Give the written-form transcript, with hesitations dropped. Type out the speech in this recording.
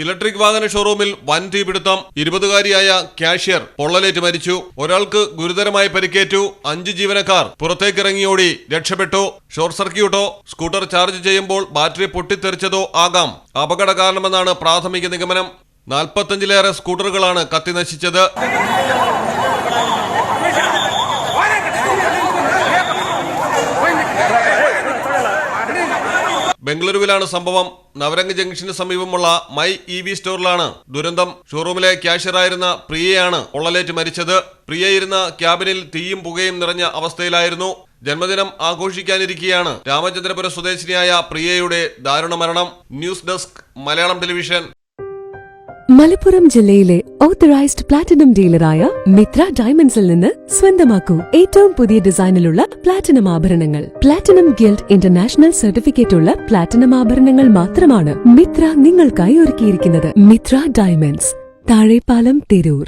Electric വാഹന ഷോറൂമിൽ വൻ തീപിടുത്തം. 20-കാരിയായ കാഷ്യർ പൊള്ളലേറ്റ് മരിച്ചു. ഒരാൾക്ക് ഗുരുതരമായി പരിക്കേറ്റു. 5 ജീവനക്കാർ പുറത്തേക്കിറങ്ങിയോടി രക്ഷപ്പെട്ടു. ഷോർട്ട് സർക്യൂട്ടോ സ്കൂട്ടർ ചാർജ് ചെയ്യുമ്പോൾ ബാറ്ററി പൊട്ടിത്തെറിച്ചതോ ആകാം അപകട കാരണമെന്നാണ് പ്രാഥമിക നിഗമനം. 45-ലേറെ സ്കൂട്ടറുകളാണ് കത്തിനശിച്ചത്. ബംഗളൂരുവിലാണ് സംഭവം. നവരംഗ് ജംഗ്ഷന് സമീപമുള്ള മൈ EV സ്റ്റോറിലാണ് ദുരന്തം. ഷോറൂമിലെ ക്യാഷ്യറായിരുന്ന പ്രിയയാണ് പൊള്ളലേറ്റ് മരിച്ചത്. പ്രിയ ഇരുന്ന ക്യാബിനിൽ തീയും പുകയും നിറഞ്ഞ അവസ്ഥയിലായിരുന്നു. ജന്മദിനം ആഘോഷിക്കാനിരിക്കെയാണ് രാമചന്ദ്രപുരം സ്വദേശിനിയായ പ്രിയയുടെ ദാരുണ മരണം. News desk Malayalam television. Malappuram ജില്ലയിലെ ഓത്തറൈസ്ഡ് പ്ലാറ്റിനം ഡീലറായ മിത്ര ഡയമണ്ട്സിൽ നിന്ന് സ്വന്തമാക്കൂ ഏറ്റവും പുതിയ ഡിസൈനിലുള്ള പ്ലാറ്റിനം ആഭരണങ്ങൾ. പ്ലാറ്റിനം ഗിൽഡ് ഇന്റർനാഷണൽ സർട്ടിഫിക്കറ്റ് ഉള്ള പ്ലാറ്റിനം ആഭരണങ്ങൾ മാത്രമാണ് മിത്ര നിങ്ങൾക്കായി ഒരുക്കിയിരിക്കുന്നത്. മിത്ര ഡയമണ്ട്സ്, താഴെപ്പാലം, തിരൂർ.